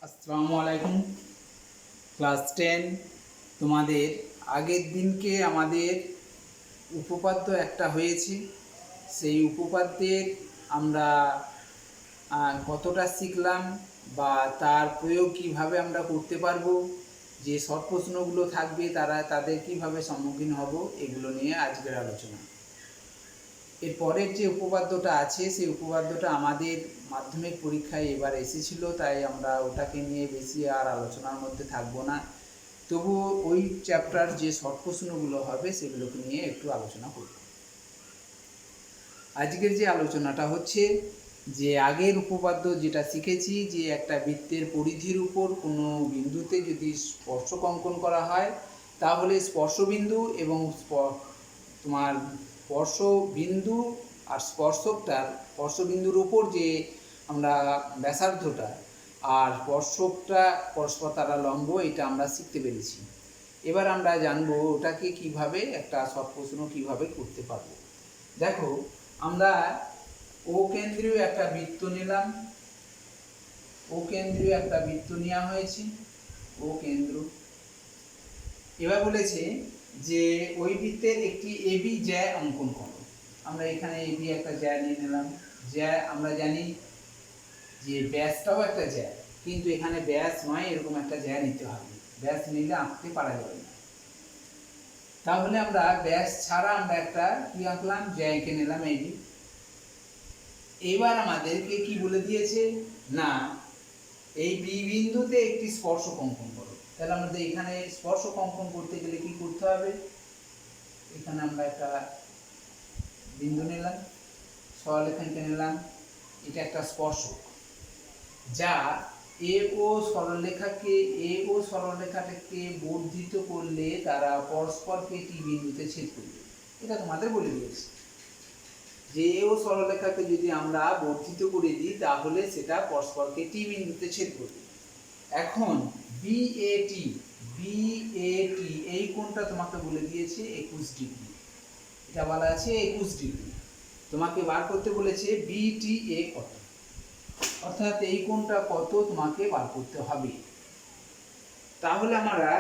আসসালামু আলাইকুম। ক্লাস 10 তোমাদের আগের দিনকে আমাদের উপপাদ্য একটা হয়েছে। সেই উপপাদ্যের আমরা কতটা শিখলাম বা তার প্রয়োগ কিভাবে আমরা করতে পারবো, যে শর্ট প্রশ্নগুলো থাকবে তাদের কিভাবে সম্মুখীন হব, এগুলো নিয়ে আজকের আলোচনা। এর পরের যে উপপাদ্যটা আছে সেই উপপাদ্যটা আমাদের মাধ্যমিক পরীক্ষায় এবার এসেছিল, তাই আমরা ওটাকে নিয়ে বেশি আর আলোচনার মধ্যে থাকবো না। তবুও ওই চ্যাপ্টার যে শর্ট প্রশ্নগুলো হবে সেগুলোকে নিয়ে একটু আলোচনা করব। আজকের যে আলোচনাটা হচ্ছে যে আগের উপপাদ্য যেটা শিখেছি, যে একটা বৃত্তের পরিধির উপর কোনো বিন্দুতে যদি স্পর্শক অঙ্কন করা হয় তাহলে স্পর্শবিন্দু এবং তোমার স্পর্শবিন্দু আর স্পর্শবিন্দুর উপর যে আমরা ব্যাসার্ধটা আর স্পর্শকটা পরস্পর তারা লম্ব, এটা আমরা শিখতে পেরেছি। এবার আমরা জানবো ওটাকে কিভাবে একটা শর্ট প্রশ্ন কিভাবে করতে পারবো। দেখো, আমরা ও কেন্দ্রীয় একটা বৃত্ত নিলাম। ও কেন্দ্রীয় একটা বৃত্ত নেওয়া হয়েছে, ও কেন্দ্র। এবার বলেছে যে ওই বৃত্তের একটি এবি জ্যা অঙ্কন করো। আমরা এখানে এবি একটা জ্যা নিয়ে নিলাম। জ্যা আমরা জানি যে ব্যাসটাও একটা জ্যা, কিন্তু এখানে ব্যাস নয়, এরকম একটা জ্যা নিতে হবে। ব্যাস নিলে আঁকতে পারা যাবে না। তাহলে আমরা ব্যাস ছাড়া আমরা একটা কি আঁকলাম, জ্যা এঁকে নিলাম এবি। এবার আমাদেরকে কি বলে দিয়েছে না, এই বি বিন্দুতে একটি স্পর্শক অঙ্কন করো। তাহলে আমাদের এখানে স্পর্শক অঙ্কন করতে গেলে কি করতে হবে, এখানে আমরা একটা বিন্দু নিলাম, সরলরেখা এঁকে নিলাম। এটা একটা স্পর্শক যা এ ও সরলরেখাটাকে বর্ধিত করলে তারা পরস্পরকে টি বিন্দুতে ছেদ করবে। এটা তোমাদের বলে দিয়েছে যে এ ও সরলরেখাকে যদি আমরা বর্ধিত করে দিই তাহলে সেটা পরস্পরকে টি বিন্দুতে ছেদ করবে। এখন বিএটি এই কোণটা তোমাকে বলে দিয়েছে 21 ডিগ্রি। এটা বলা আছে 21 ডিগ্রি। তোমাকে বার করতে বলেছে বিটিএ কত, অর্থাৎ এই কোণটা কত তোমাকে বার করতে হবে। তাহলে আমরা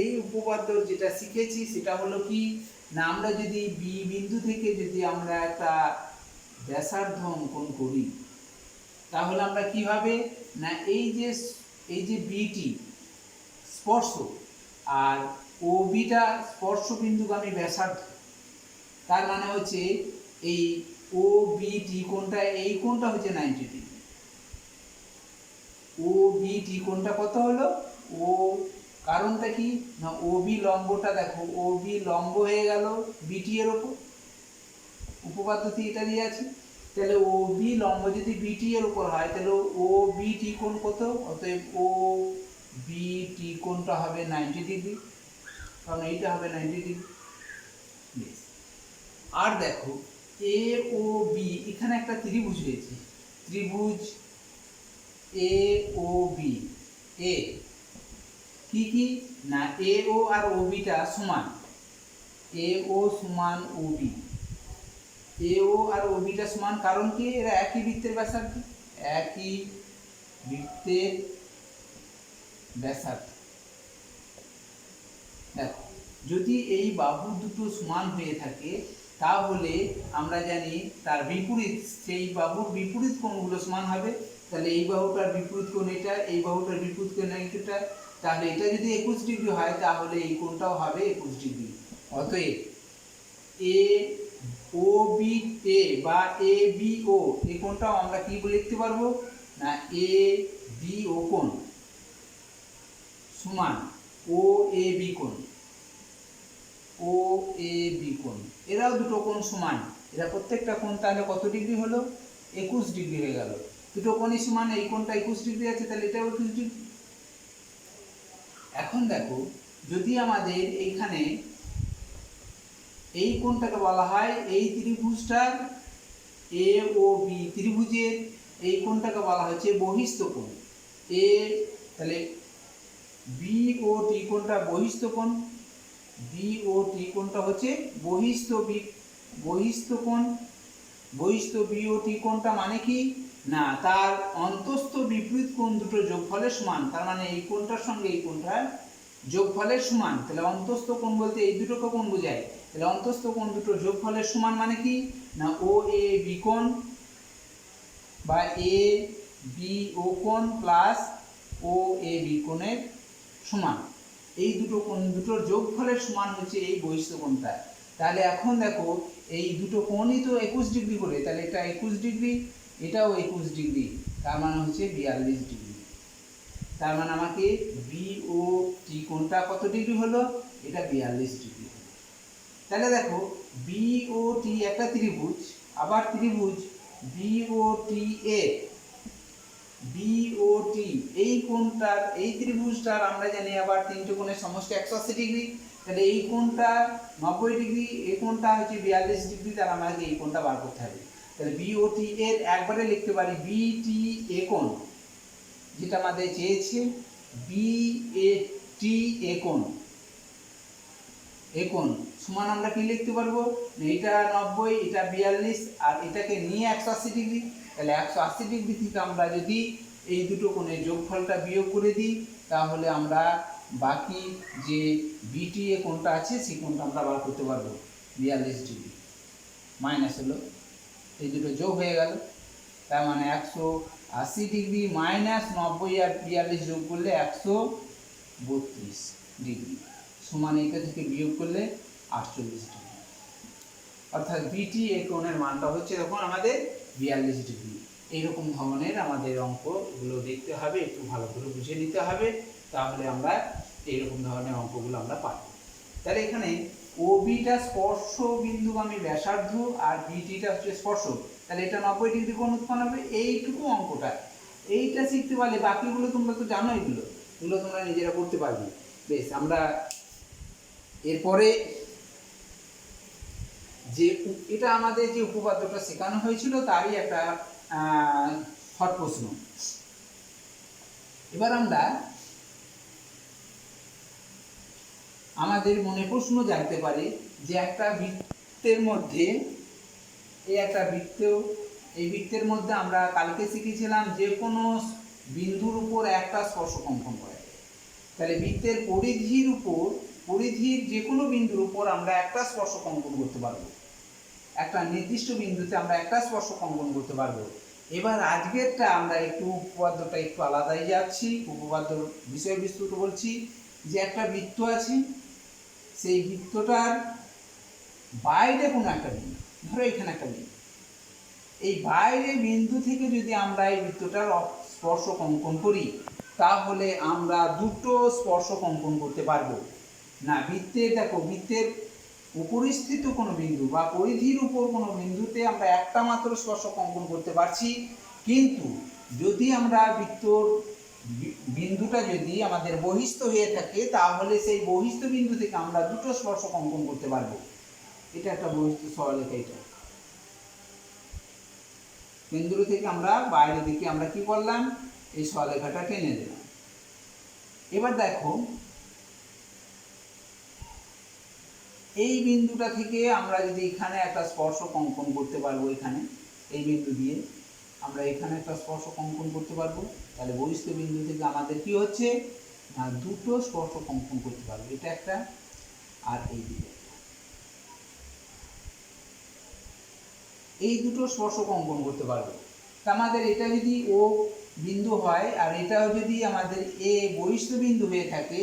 এই উপপাদ্য যেটা শিখেছি সেটা হলো কি না, আমরা যদি বি বিন্দু থেকে যদি আমরা একটা ব্যাসার্ধ অঙ্কন করি তাহলে আমরা কিভাবে না, এই যে বিটি স্পর্শ আর ও বিটা স্পর্শ বিন্দুগামী ব্যাসার্ধ, তার মানে হচ্ছে এই ও বিটি কোণটা, এই কোণটা হচ্ছে 90 ডিগ্রি। ও বিটি কোণটা কত হলো, ও কারণটা কি না, ও বি লম্বটা দেখো, ও বি লম্ব হয়ে গেল বিটি এর উপর, উপপাদ্যটি এটা দিয়ে আছে। তাহলে ও বি লম্ব যদি বিটি এর উপর হয় তাহলে ও বিটি কোণ কত, অতএব ও বিটি কোণটা হবে 90 ডিগ্রি, কারণ এইটা হবে 90 ডিগ্রি। আর দেখো এ ও বি, এখানে একটা ত্রিভুজ রয়েছে, ত্রিভুজ এ ও বি। এ কি কি না, এ ও আর ও বিটা সমান, এ ও সমান ও বি। এ ও আর ও বিটা সমান, কারণ কি এরা একই বৃত্তের ব্যাসার্ধ, একই বৃত্তের ব্যাসার্ধ। দেখো, যদি এই বাহু দুটো সমান হয়ে থাকে তাহলে আমরা জানি তার বিপরীত, সেই বাহুর বিপরীত কোণগুলো সমান হবে। তাহলে এই বাহুটার বিপরীত কোণ এটা, এই বাহুটার বিপরীত কোণ এটা। তাহলে এটা যদি 21 ডিগ্রি হয় তাহলে এই কোণটাও হবে 21 ডিগ্রি। অতএব এ ও বি এ বা এ বি ও, এই কোণটাও আমরা কি বলে লিখতে পারবো না, এ বি ও কোণ সমান ও এ বি কোণ। ও এ বি কোণ, এরাও দুটো কোণ সমান। এরা প্রত্যেকটা কোণ তাহলে কত ডিগ্রি হলো, 21 ডিগ্রি হয়ে গেল। দুটো কোণই সমান, এই কোণটা 21 ডিগ্রি আছে তাহলে এটাও 21 ডিগ্রি। এখন দেখো, যদি আমাদের এইখানে এই কোণটাকে বলা হয়, এই ত্রিভুজটার এ ও বি ত্রিভুজের এই কোণটাকে বলা হচ্ছে বহিস্থ কোণ। এ তাহলে বি ও টি কোণটা বহিস্থ কোণ, বি ও টি কোণটা হচ্ছে বহিস্থ কোণ। বহিস্থ বি ও টি কোণটা মানে কি না, তার অন্তস্থ বিপরীত কোণ দুটো যোগফলের সমান, তার মানে এই কোণটার সঙ্গে এই কোণটার যোগফলের সমান। তাহলে অন্তস্থ কোণ বলতে এই দুটোকে কোণ বোঝায়। তাহলে অন্তস্থ কোণ দুটো যোগফলের সমান মানে কি না, ও এ বি কোণ বা এ বি ও কোণ প্লাস ও এ বি কোণের সমান। এই দুটো কোণ দুটোর যোগফলের সমান হচ্ছে এই বহিস্থ কোণটা। তাহলে এখন দেখো এই দুটো কোণই তো 21 ডিগ্রি করে, তাহলে এটা 21 ডিগ্রি, এটাও 21 ডিগ্রি, তার মানে হচ্ছে 42 ডিগ্রি। তার মানে আমাকে বি ও টি কোণটা কত ডিগ্রি হলো, এটা 42 ডিগ্রি হলো। তাহলে দেখো বি ও টি একটা ত্রিভুজ, আবার ত্রিভুজ বি ও টি এ, বি ও টি এই কোণটার, এই ত্রিভুজটার আমরা জানি আবার তিনটে কোণের সমষ্টি 180 ডিগ্রি। তাহলে এই কোণটা 90 ডিগ্রি, এই কোণটা হচ্ছে 42 ডিগ্রি, তাহলে আমাকে এই কোণটা বার করতে হবে। তাহলে বি ও টি এর একবারে লিখতে পারি বি টি এ কোণ, যেটা আমাদের চেয়েছে বি এ টি এ কোণ, এ কোণ সমান আমরা কি লিখতে পারবো, এটা 90, এটা 42 আর এটাকে নিয়ে 180 ডিগ্রি। তাহলে 180 ডিগ্রি থেকে আমরা যদি এই দুটো কোণের যোগফলটা বিয়োগ করে দিই, তাহলে আমরা বাকি যে বিটি এ কোণটা আছে সেই কোণটা আমরা বার করতে পারবো। 42 ডিগ্রি মাইনাস হলো, এই দুটো যোগ হয়ে গেল, তার মানে 180 ডিগ্রি মাইনাস 90 আর 42 যোগ করলে 132 ডিগ্রি সমান এইটা থেকে বিয়োগ করলে 48 ডিগ্রি। অর্থাৎ বিটি এ কোণের মানটা হচ্ছে তখন আমাদের 42 ডিগ্রি। এইরকম ধরনের আমাদের অঙ্কগুলো দেখতে হবে, একটু ভালো করে বুঝে নিতে হবে, তাহলে আমরা এইরকম ধরনের অঙ্কগুলো আমরা পাবো। তাহলে এখানে ও বিটা স্পর্শ বিন্দুগামী ব্যাসার্ধ আর বিটিটা হচ্ছে স্পর্শক, তাহলে এটা 90 ডিগ্রি কোণ উৎপন্ন হবে। এইটুকু অঙ্কটা, এইটা শিখতে পারলে বাকিগুলো তোমরা তো জানো, এগুলো তোমরা নিজেরা করতে পারবে। বেশ, আমরা এরপরে যে এটা আমাদের যে উপপাদ্যটা শেখানো হয়েছিল তারই একটা শর্ট প্রশ্ন। এবার আমরা আমাদের মনে প্রশ্ন জাগতে পারে যে একটা বৃত্তের মধ্যে, এই একটা বৃত্ত, এই বৃত্তের মধ্যে আমরা কালকে শিখেছিলাম যে কোনো বিন্দুর উপর একটা স্পর্শক অঙ্কন করা যায়। তাহলে বৃত্তের পরিধির উপর, পরিধির যে কোনো বিন্দুর উপর আমরা একটা স্পর্শক অঙ্কন করতে পারবো, একটা নির্দিষ্ট বিন্দুতে আমরা একটা স্পর্শক অঙ্কন করতে পারবো। এবার আজকেরটা আমরা একটু উপপাদ্যটা একটু আলাদাই যাচ্ছি, উপপাদ্যর বিষয় বিস্তারিত বলছি। যে একটা বৃত্ত আছে, সেই বৃত্তটার বাইরে কোনো একটা বিন্দু, ধরো এখানে একটা বিন্দু, এই বাইরে বিন্দু থেকে যদি আমরা এই বৃত্তটার স্পর্শক অঙ্কন করি, তাহলে আমরা দুটো স্পর্শক অঙ্কন করতে পারবো না। বৃত্তে দেখো, বৃত্তের উপরিস্থিত কোনো বিন্দু বা পরিধির উপর কোনো বিন্দুতে আমরা একটা মাত্র স্পর্শক অঙ্কন করতে পারছি, কিন্তু যদি আমরা বৃত্তর বিন্দুটা যদি আমাদের বহিস্থ হয়ে থাকে, তাহলে সেই বহিস্থ বিন্দু থেকে আমরা দুটো স্পর্শক অঙ্কন করতে পারবো। এটা একটা বহিস্থ সরলরেখা, এটা কেন্দ্র থেকে আমরা বাইরের দিকে আমরা কি করলাম, এই সরলরেখাটা টেনে দিলাম। এবার দেখো এই বিন্দুটা থেকে আমরা যদি এখানে একটা স্পর্শক অঙ্কন করতে পারবো, এখানে এই বিন্দু দিয়ে আমরা এখানে একটা স্পর্শক অঙ্কন করতে পারবো, তাহলে বহিস্থ বিন্দু থেকে আমাদের কি হচ্ছে না, দুটো স্পর্শক অঙ্কন করতে পারবো, এটা একটা আর এই দিকে একটা। এই দুটো স্পর্শক অঙ্কন করতে পারবো। তা আমাদের এটা যদি ও বিন্দু হয় আর এটাও যদি আমাদের এ বহিস্থ বিন্দু হয়ে থাকে,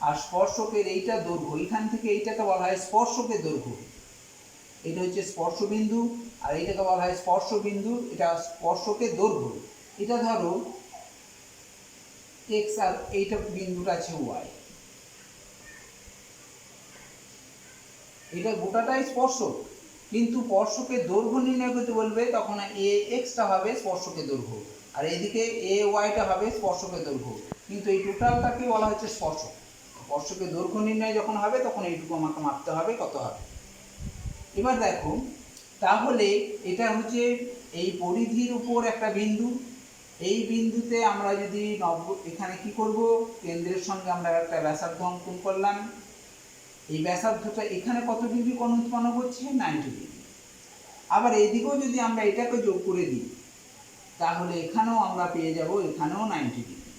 আর স্পর্শকের এইটা দৈর্ঘ্য, এখান থেকে এইটাকে বলা হয় স্পর্শকের দৈর্ঘ্য, এটা হচ্ছে স্পর্শ বিন্দু, আর এইটাকে বলা হয় স্পর্শ বিন্দু, এটা স্পর্শকের দৈর্ঘ্য। এটা ধরো এক্স আর এইটা বিন্দুটা আছে ওয়াই, এটা গোটাটাই স্পর্শক, কিন্তু স্পর্শকের দৈর্ঘ্য নির্ণয় করতে বলবে, তখন এ এক্সটা হবে স্পর্শকের দৈর্ঘ্য আর এইদিকে এ ওয়াইটা হবে স্পর্শকের দৈর্ঘ্য, কিন্তু এই টোটালটাকে বলা হচ্ছে স্পর্শক। স্পর্শকের দৈর্ঘ্য নির্ণয় যখন হবে তখন এইটুকু আমাকে মাপতে হবে কত হবে। এবার দেখো, তাহলে এটা হচ্ছে এই পরিধির উপর একটা বিন্দু, এই বিন্দুতে আমরা যদি এখানে কি করব, কেন্দ্রের সঙ্গে আমরা একটা ব্যাসার্ধ অঙ্কন করলাম। এই ব্যাসার্ধটা এখানে কত ডিগ্রি কোণ উৎপন্ন করছে, 90 ডিগ্রি। আবার এইদিকেও যদি আমরা এটাকে যোগ করে দিই, তাহলে এখানেও আমরা পেয়ে যাব এখানেও 90 ডিগ্রি।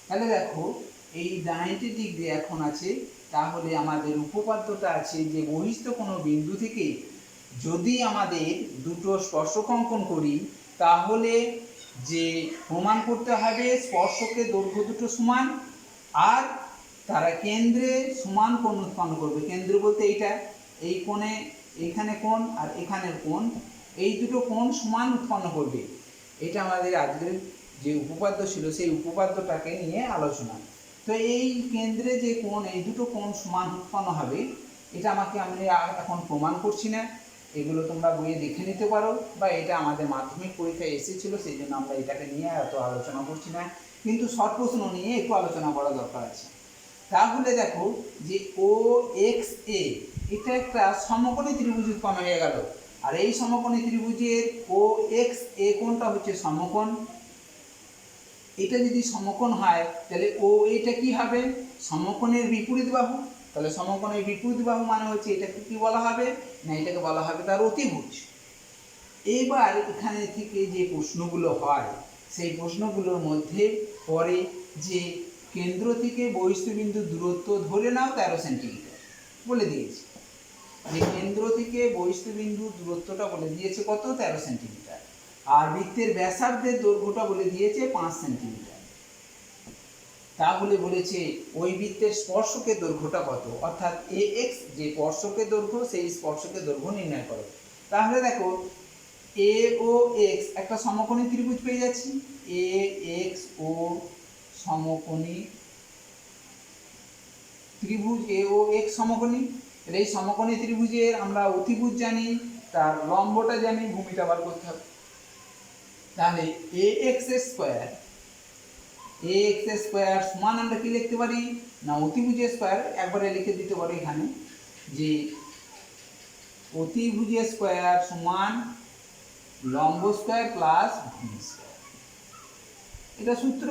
তাহলে দেখো এই 90 ডিগ্রি এখন আছে, তাহলে আমাদের উপপাদ্যটা আছে যে বহিস্থ কোনো বিন্দু থেকে যদি আমাদের দুটো স্পর্শক অঙ্কন করি তাহলে যে প্রমাণ করতে হবে স্পর্শকের দৈর্ঘ্য দুটো সমান, আর তারা কেন্দ্রে সমান কোণ উৎপন্ন করবে। কেন্দ্র বলতে এইটা, এই কোণে, এইখানে কোণ আর এখানের কোণ, এই দুটো কোণ সমান উৎপন্ন করবে। এটা আমাদের আজকের যে উপপাদ্য ছিল সেই উপপাদ্যটাকে নিয়ে আলোচনা। তো এই কেন্দ্রে যে কোণ, এই দুটো কোণ সমান উৎপন্ন হবে, এটা আমি এখন প্রমাণ করছি না, এগুলো তোমরা বইয়ে দেখে নিতে পারো, বা এটা আমাদের মাধ্যমিক পরীক্ষায় এসেছিল, সেই জন্য আমরা এটাকে নিয়ে এত আলোচনা করছি না, কিন্তু শর্ট প্রশ্ন নিয়ে একটু আলোচনা করা দরকার আছে। তাহলে দেখো যে ও এক্স এ এটা একটা সমকোণী ত্রিভুজ উৎপন্ন হয়ে গেল, আর এই সমকোণী ত্রিভুজের ও এক্স এ কোণটা হচ্ছে সমকোণ। এটা যদি সমকোণ হয় তাহলে ও এটা কি হবে? সমকোণের বিপরীত বাহু। তাহলে সমকোণের বিপরীত বাহু মানে হচ্ছে এটাকে কি বলা হবে না, এটাকে বলা হবে তার অতিভুজ। এবার এখানে থেকে যে প্রশ্নগুলো হয় সেই প্রশ্নগুলোর মধ্যে পরে যে কেন্দ্র থেকে বহিস্থ বিন্দুর দূরত্ব ধরে নাও 13 সেন্টিমিটার বলে দিয়েছে, যে কেন্দ্র থেকে বহিস্থ বিন্দুর দূরত্বটা বলে দিয়েছে কত? 13 সেন্টিমিটার। আর বৃত্তের ব্যাসার্ধের দৈর্ঘ্যটা বলে দিয়েছে 5 সেন্টিমিটার। তাহলে বলেছে ওই বৃত্তের স্পর্শকের দৈর্ঘ্যটা কত, অর্থাৎ এ এক্স যে স্পর্শকের দৈর্ঘ্য সেই স্পর্শকের দৈর্ঘ্য নির্ণয় করো। তাহলে দেখো এ ও এক্স একটা সমকোণী ত্রিভুজ পেয়ে যাচ্ছি, এ এক্স ও সমকোণী ত্রিভুজ, এ ও এক্স সমকোণী। এই সমকোণী ত্রিভুজের আমরা অতিভুজ জানি, তার লম্বটা জানি, ভূমিটা বার করতে হবে। তাহলে এ এক্স স্কোয়ার, এ এক্স স্কোয়ার সমান আমরা কি লিখতে পারি না, অতিভুজের স্কোয়ার একবারে লিখে দিতে পারি এখানে, যে অতিভুজের স্কোয়ার সমান লম্ব স্কোয়ার প্লাস ভূমি স্কোয়ার। এটা সূত্র,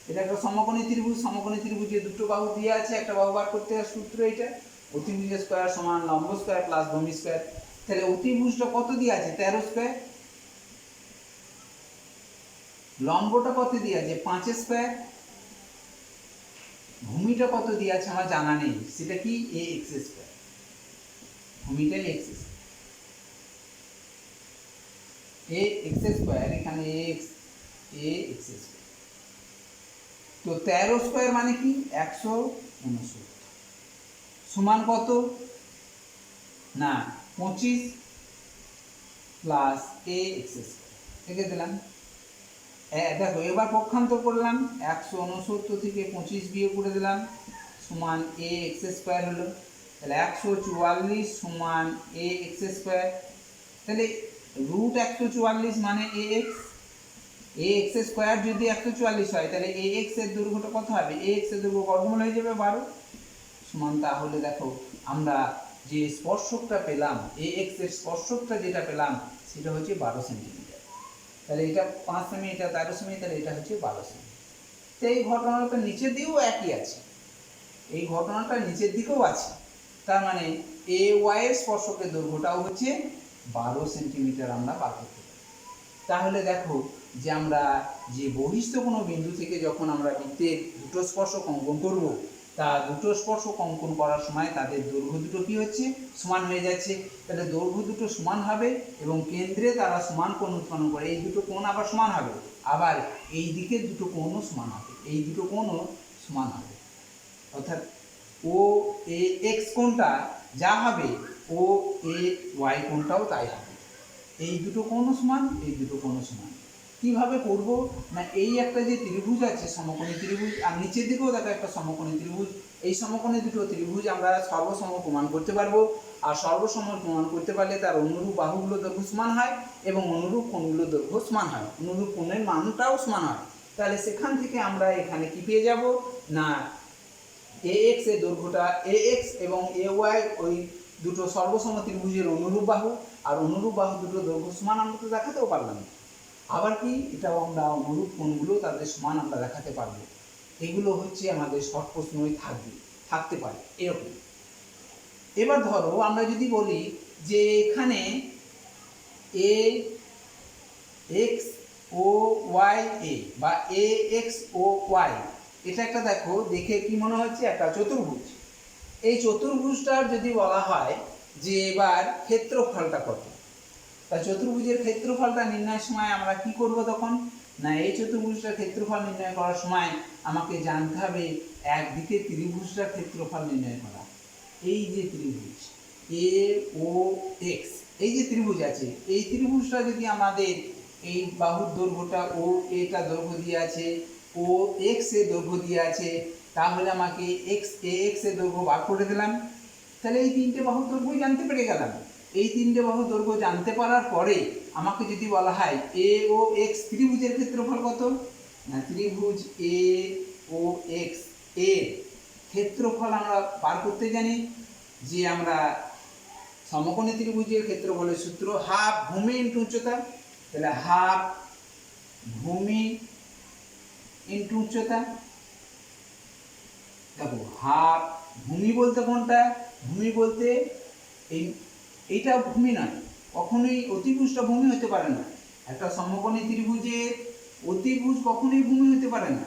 এটা একটা সমকোণী ত্রিভুজ, সমকোণী ত্রিভুজে দুটো বাহু দিয়ে আছে, একটা বাহু বার করতে হয়, সূত্র এটা অতিভুজের স্কোয়ার সমান লম্ব স্কোয়ার প্লাস ভূমি স্কোয়ার। তাহলে অতিভুজটা কত দিয়ে আছে? 13 স্কোয়ার। লম্বটা কত দিয়ে আছে? 5 স্কোয়ার। ভূমিটা কত দিয়ে আছে আমার জানা নেই, সেটা কি? এ এক্স স্কোয়ার। ভূমিটা এক্স স্কোয়ার, এ এক্স স্কোয়ার, এখানে এ এক্স স্কোয়ার। তো 13 স্কোয়ার মানে কি? 169 সমান কত না 25 প্লাস এ এক্স স্কোয়ার লিখে দিলাম। দেখো এবার পক্ষান্তর করলাম, 169 থেকে 25 বিয়োগ করে দিলাম, সমান এ এক্স স্কোয়ার হলো। তাহলে 144 সমান এ এক্স স্কোয়ার। তাহলে রুট 144 মানে এ এক্স স্কোয়ার যদি 144 হয় তাহলে এ এক্স এর দৈর্ঘ্যটা কত হবে? এ এক্স এর দৈর্ঘ্য বর্গমূল হয়ে যাবে 12 সমান। তাহলে দেখো আমরা যে স্পর্শকটা পেলাম, এ এক্স এর স্পর্শকটা যেটা পেলাম সেটা হচ্ছে 12 সেন্টিমিটার। তাহলে এটা 5 সেমি, এটা 13 সেমি, তাহলে এটা হচ্ছে 12 সেমি। তো এই ঘটনাটা নিচের দিকেও একই আছে, এই ঘটনাটা নিচের দিকেও আছে, তার মানে এ ওয়াই এর স্পর্শকের দৈর্ঘ্যটাও হচ্ছে 12 সেন্টিমিটার আমরা বার করতে পারি। তাহলে দেখো যে আমরা যে বহিস্থ কোনো বিন্দু থেকে যখন আমরা বৃত্তের দুটো স্পর্শক অঙ্কন করব, তা দুটো স্পর্শক অঙ্কন করার সময় তাদের দৈর্ঘ্য দুটো কি হচ্ছে? সমান হয়ে যাচ্ছে। তাহলে দৈর্ঘ্য দুটো সমান হবে এবং কেন্দ্রে তারা সমান কোণ উৎপন্ন করে, এই দুটো কোণ আবার সমান হবে, আবার এই দিকের দুটো কোণও সমান হবে, এই দুটো কোণও সমান হবে। অর্থাৎ ও এ এক্স কোণটা যা হবে ও এ ওয়াই কোণটাও তাই হবে, এই দুটো কোণও সমান, এই দুটো কোণও সমান। কিভাবে করব না, এই একটা যে ত্রিভুজ আছে সমকোণী ত্রিভুজ, আর নিচের দিকেও দেখো একটা সমকোণী ত্রিভুজ, এই সমকোণী দুটো ত্রিভুজ আমরা সর্বসম প্রমাণ করতে পারবো। আর সর্বসম প্রমাণ করতে পারলে তার অনুরূপ বাহুগুলো দৈর্ঘ্য সমান হয় এবং অনুরূপ কোণগুলো দৈর্ঘ্য সমান হয়, অনুরূপ কোণের মানটাও সমান হয়। তাহলে সেখান থেকে আমরা এখানে কি পেয়ে যাব না, এ এক্স এর দৈর্ঘ্যটা, এ এক্স এবং এ ওয়াই ওই দুটো সর্বসম ত্রিভুজের অনুরূপ বাহু, আর অনুরূপ বাহু দুটো দৈর্ঘ্য সমান আমরা তো দেখাতেও পারলাম। আবার কি এটাও আমরা অনুরূপ কোণগুলো তাদের সমান আমরা দেখাতে পারবো। এগুলো হচ্ছে আমাদের শর্ট প্রশ্নই থাকতে পারে এরকম। এবার ধরো আমরা যদি বলি যে এখানে এ এক্স ও ওয়াই এ বা এ এক্স ও ওয়াই, এটা একটা দেখো, দেখে কি মনে হচ্ছে একটা চতুর্ভুজ। এই চতুর্ভুজটার যদি বলা হয় যে এবার ক্ষেত্রফলটা কত, তা চতুর্ভুজের ক্ষেত্রফলটা নির্ণয়ের সময় আমরা কি করব তখন না, এই চতুর্ভুজটার ক্ষেত্রফল নির্ণয় করার সময় আমাকে জানতে হবে একদিকে ত্রিভুজটার ক্ষেত্রফল নির্ণয় করা। এই যে ত্রিভুজ এ ও এক্স, এই যে ত্রিভুজ আছে, এই ত্রিভুজটা যদি আমাদের এই বাহুর দৈর্ঘ্যটা ও এটা দৈর্ঘ্য দিয়ে আছে, ও এক্স এর দৈর্ঘ্য দিয়ে আছে, তাহলে আমাকে এক্স এ এক্স এর দৈর্ঘ্য বার করে দিলাম। তাহলে এই তিনটে বাহুর দৈর্ঘ্য জানতে পেরে গেলাম। এই তিনটে বাহুর দৈর্ঘ্য জানতে পারার পরে আমাকে যদি বলা হয় এ ও এক্স ত্রিভুজের ক্ষেত্রফল কত, না ত্রিভুজ এ ও এক্স এর ক্ষেত্রফল আমরা বার করতে জানি যে আমরা সমকোণী ত্রিভুজের ক্ষেত্রফলের সূত্র হাফ ভূমি ইন্টু উচ্চতা। তাহলে হাফ ভূমি ইন্টু উচ্চতা। দেখো হাফ ভূমি বলতে কোনটা, ভূমি বলতে এইটা ভূমি নয়, কখনোই অতিভুজটা ভূমি হতে পারে না। একটা সমকোণী ত্রিভুজের অতিভুজ কখনোই ভূমি হতে পারে না।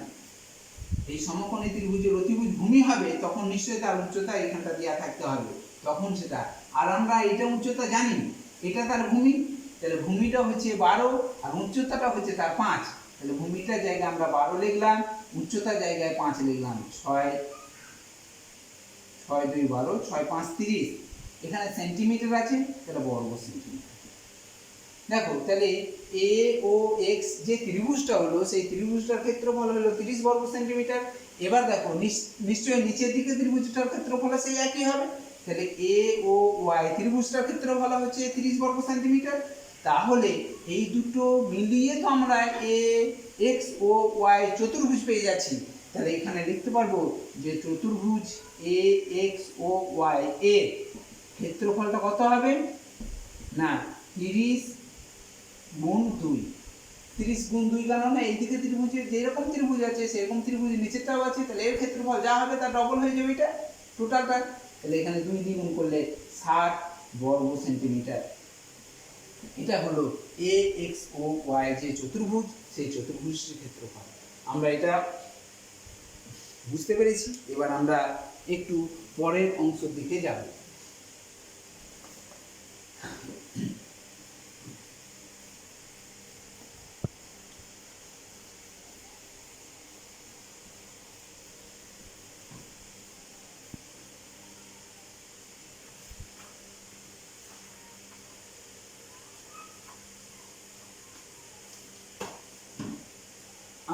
এই সমকোণী ত্রিভুজের অতিভুজ ভূমি হবে তখন নিশ্চয়ই তার উচ্চতা এখানটা দেওয়া থাকতে হবে, তখন সেটা। আর আমরা এটা উচ্চতা জানি, এটা তার ভূমি, তাহলে ভূমিটা হচ্ছে 12 আর উচ্চতাটা হচ্ছে তার 5। তাহলে ভূমিটার জায়গায় আমরা 12 লিখলাম, উচ্চতার জায়গায় 5 লিখলাম। 6 6 2 12, 6 5 30। এখানে সেন্টিমিটার আছে, তাহলে বর্গ সেন্টিমিটার। দেখো তাহলে এ ও এক্স যে ত্রিভুজটা হলো, সেই ত্রিভুজটার ক্ষেত্রফল হলো 30 বর্গ সেন্টিমিটার। এবার দেখো নিশ্চয়ই নিচের দিকে ত্রিভুজটার ক্ষেত্রফল সেই একই হবে। তাহলে এ ও ওয়াই ত্রিভুজটার ক্ষেত্রফল হচ্ছে 30 বর্গ সেন্টিমিটার। তাহলে এই দুটো মিলিয়ে তো আমরা এ এক্স ও ওয়াই চতুর্ভুজ পেয়ে যাচ্ছি। তাহলে এখানে লিখতে পারবো যে চতুর্ভুজ এ এক্স ও ওয়াই এর ক্ষেত্রফলটা কত হবে না 30 গুণ 2। 30 গুণ 2 কারণ এইদিকে ত্রিভুজের যেরকম ত্রিভুজ আছে সেরকম ত্রিভুজের নিচেরটাও আছে, তাহলে এর ক্ষেত্রফল যা হবে তার ডবল হয়ে যাবে এটা টোটালটা। তাহলে এখানে 2 দিয়ে গুণ করলে 60 বর্গ সেন্টিমিটার। এটা হলো এ এক্স ও ওয়াই যে চতুর্ভুজ, সেই চতুর্ভুজের ক্ষেত্রফল। আমরা এটা বুঝতে পেরেছি। এবার আমরা একটু পরের অংশের দিকে যাব।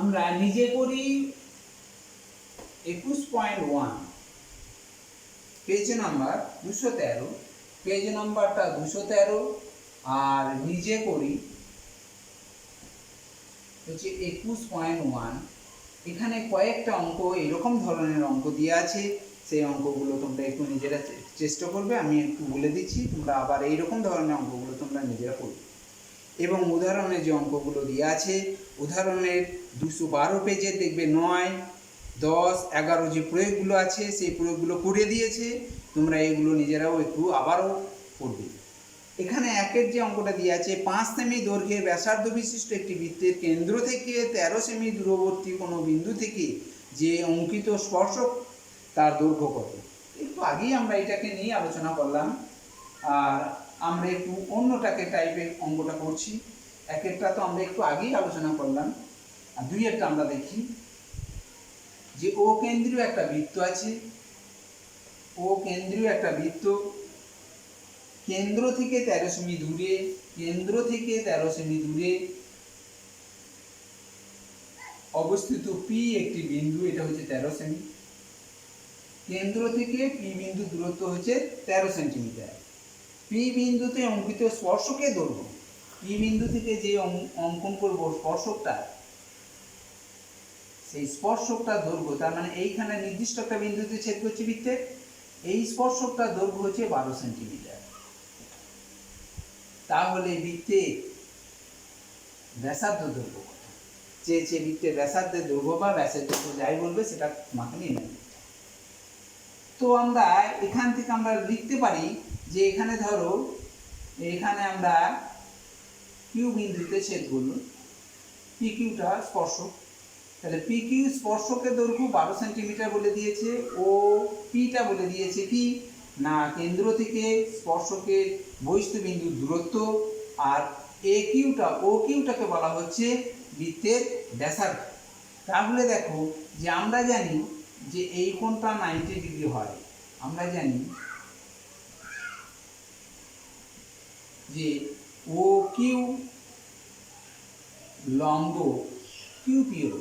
আমরা নিজে করি 21.1 পেজ নাম্বার 213, পেজ নাম্বারটা 213। আর নিজে করি হচ্ছে 21.1। এখানে কয়েকটা অঙ্ক এরকম ধরনের অঙ্ক দিয়ে আছে, সেই অঙ্কগুলো তোমরা একটু নিজেরা চেষ্টা করবে। আমি একটু বলে দিচ্ছি, তোমরা আবার এইরকম ধরনের অঙ্কগুলো তোমরা নিজেরা করবে। এবং উদাহরণে যে অঙ্কগুলো দেওয়া আছে, উদাহরণের 212 পেজে দেখবে 9, 10, 11 যে প্রয়োগগুলো আছে সেই প্রয়োগগুলো করে দিয়েছে। তোমরা এগুলো নিজেরাও একটু আবারও করবে। এখানে একের যে অঙ্কটা দিয়ে আছে 5 সেমি দৈর্ঘ্যের ব্যাসার্ধ বিশিষ্ট একটি বৃত্তের কেন্দ্র থেকে 13 সেমি দূরবর্তী কোনো বিন্দু থেকে যে অঙ্কিত স্পর্শক তার দৈর্ঘ্য কত। একটু আগেই আমরা এটাকে নিয়ে আলোচনা করলাম, আর আমরা একটু অন্যটাকে টাইপের অঙ্কটা করছি। একেরটা তো আমরা একটু আগেই আলোচনা করলাম, আর দুইয়েরটা আমরা দেখি। যে ও কেন্দ্রীয় একটা বৃত্ত আছে, ও কেন্দ্রীয় একটা বৃত্ত, কেন্দ্র থেকে 13 সেমি দূরে, কেন্দ্র থেকে 13 সেমি দূরে অবস্থিত পি একটি বিন্দু, এটা হচ্ছে 13 সেমি। কেন্দ্র থেকে পি বিন্দু দূরত্ব হচ্ছে 13 সেন্টিমিটার। পি বিন্দুতে অঙ্কিত স্পর্শকের দৈর্ঘ্য, পি বিন্দু থেকে যে অঙ্কন করব স্পর্শকটা, সেই স্পর্শকটার দৈর্ঘ্য, তার মানে এইখানে নির্দিষ্ট একটা বিন্দুতে ছেদ করছে বৃত্তের, এই স্পর্শকটার দৈর্ঘ্য হচ্ছে 12 সেন্টিমিটার। তাহলে বৃত্তের ব্যাসার্ধ দৈর্ঘ্য কত, চেয়েছে বৃত্তের ব্যাসার্ধের দৈর্ঘ্য বা ব্যাসের দৈর্ঘ্য যাই বলবে সেটা তোমাকে নিয়ে নেবে। তো আমরা এখান থেকে আমরা লিখতে পারি যে এখানে ধরো, এখানে আমরা কিউ বিন্দুতে ছেদ করলো, পি কিউটা স্পর্শক, তাহলে পি কিউ স্পর্শকের দৈর্ঘ্য 12 সেন্টিমিটার বলে দিয়েছে, ও পিটা বলে দিয়েছে কি না কেন্দ্র থেকে স্পর্শকের বহিস্থ বিন্দুর দূরত্ব, আর ও কিউটাকে বলা হচ্ছে বৃত্তের ব্যাসার্ধ। তাহলে দেখো যে আমরা জানি যে এই কোণটা 90 ডিগ্রি হয়, আমরা জানি যে ও কিউ লম্ব কিউ পিও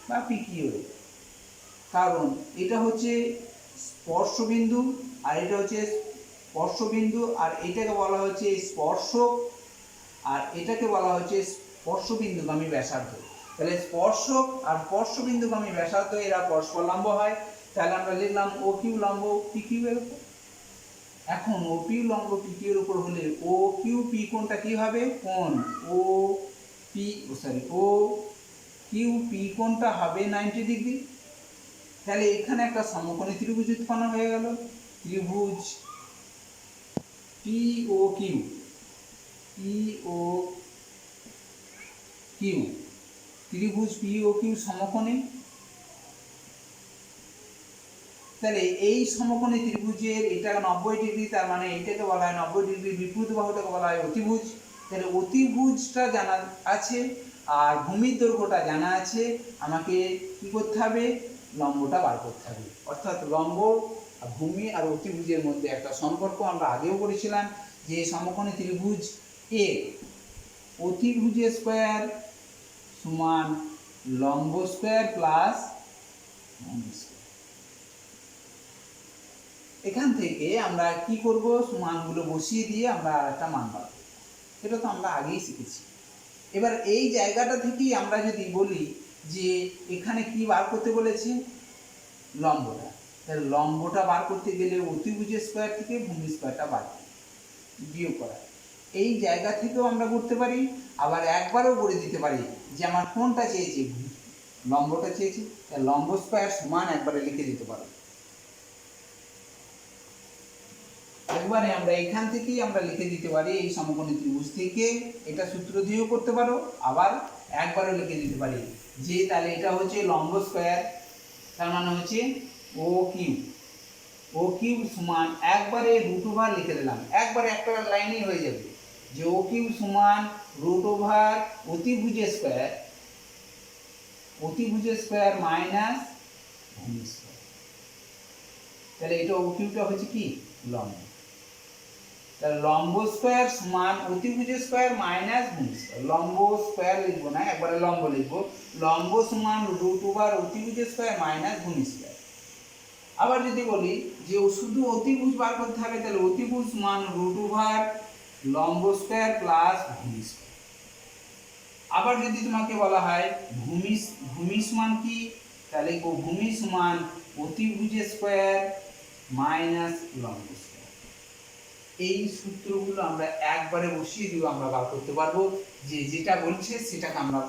বা পিকিও, কারণ এটা হচ্ছে স্পর্শবিন্দু আর এটা হচ্ছে স্পর্শবিন্দু, আর এটাকে বলা হচ্ছে স্পর্শক, আর এটাকে বলা হচ্ছে স্পর্শবিন্দুগামী ব্যাসার্ধ। তাহলে স্পর্শক আর স্পর্শবিন্দুগামী ব্যাসার্ধ এরা পরস্পর লম্ব হয়। তাহলে আমরা লিখলাম ও কিউ লম্ব পি কিউ এর উপর। এখন ও কিউ লম্ব পি কিউ এর উপর হলে ও কিউ পি কোণটা কি হবে, কোণ ও কিউ পি কোণটা হবে 90 ডিগ্রি। তাহলে এখানে একটা সমকোণী ত্রিভুজ উৎপন্ন হয়ে গেল, ত্রিভুজ পি ও কিউ, ত্রিভুজ পি ও কিউ সমকোণী। তাহলে এই সমকোণী ত্রিভুজের এটা 90 ডিগ্রি, তার মানে এইটাকে বলা হয় 90 ডিগ্রি, বিপরীত বাহুটাকে বলা হয় অতিভুজ। তাহলে অতিভুজটা জানা আছে আর ভূমির দৈর্ঘ্যটা জানা আছে, আমাকে কি করতে হবে, লম্বটা বার করতে হবে। অর্থাৎ লম্ব ভূমি আর অতিভুজের মধ্যে একটা সম্পর্ক আমরা আগেও করেছিলাম, যে সমকোণী ত্রিভুজ এ অতিভুজের স্কয়ার সমান লম্ব স্কয়ার প্লাস ভূমি স্কয়ার। এখান থেকে আমরা কি করব, মানগুলো বসিয়ে দিয়ে আমরা একটা মান পাবো, এটা তো আমরা আগেই শিখেছি। এবার এই জায়গাটা থেকেই আমরা যদি বলি যে এখানে কি বার করতে বলেছে, লম্বটা, তাহলে লম্বটা বার করতে গেলে অতিভুজের স্কয়ার থেকে ভূমি স্কয়ারটা বার বিয়োগ করা, এই জায়গা থেকেও আমরা করতে পারি, আবার একবারও করে দিতে পারি যে আমার কোনটা চেয়েছি, লম্বটা চেয়েছি, লম্ব স্কয়ার সমান একবারে লিখে দিতে পারো। একবারে আমরা এখান থেকেই আমরা লিখে দিতে পারি, এই সমকোণী ত্রিভুজ থেকে, এটা সূত্র দিয়েও করতে পারো, আবার একবারও লিখে দিতে পারি যে তাহলে এটা হচ্ছে লম্ব স্কয়ার, তার মানে হচ্ছে ও কিউ সমান একবারে রুট ওভার লিখে দিলাম, একবারে একটা লাইনেই হয়ে যাবে যে ও কিউ সমান রুট ওভার অতিভুজের স্কয়ার মাইনাস ভূমি স্কয়ার। তাহলে এটা ও কিউটা হচ্ছে কি লম্ব, তাহলে লম্ব স্কয়ার সমান অতিভুজের স্কয়ার মাইনাস ভূমি স্কয়ার, লম্ব স্কয়ার লিখবো না, একবারে লম্ব লিখবো, লম্ব সমান রুট ওভার অতিভুজের স্কয়ার মাইনাস ভূমি স্কয়ার। আবার যদি বলি যে শুধু অতিভুজ বার করতে হবে, তাহলে অতিভুজ সমান রুট ওভার লম্ব স্কয়ার প্লাস ভূমি স্কয়ার। আবার যদি তোমাকে বলা হয় ভূমি সমান কি, তাহলে ভূমি সমান অতিভুজের স্কয়ার মাইনাস লম্ব স্কয়ার। এই সূত্রগুলো আমরা একবারে বসিয়ে দিব, আমরা বার করতে পারবো যে যেটা বলছে সেটাকে আমরা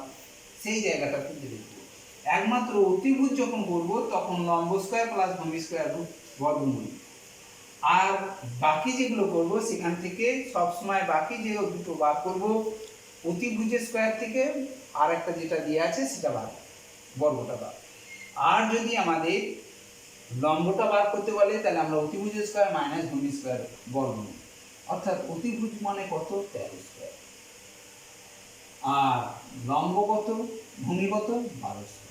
সেই জায়গাটা খুঁজে দেখব। একমাত্র অতিভুজ যখন করব তখন লম্ব স্কয়ার প্লাস ভূমি স্কয়ার বর্গমূল, আর বাকি যেগুলো করব সেখান থেকে সবসময় বাকি যে দুটো বার করব অতিভুজের স্কয়ার থেকে, আর একটা যেটা দিয়ে আছে সেটা বার, বর্গটা বার। আর যদি আমাদের লম্বটা বার করতে বলে তাহলে আমরা অতিভুজের স্কয়ার মাইনাস ভূমি স্কয়ার বর্গমূল, অর্থাৎ অতিভুজ মানে কত 13 স্কয়ার, আর লম্ব কত, ভূমি কত 12 স্কয়ার।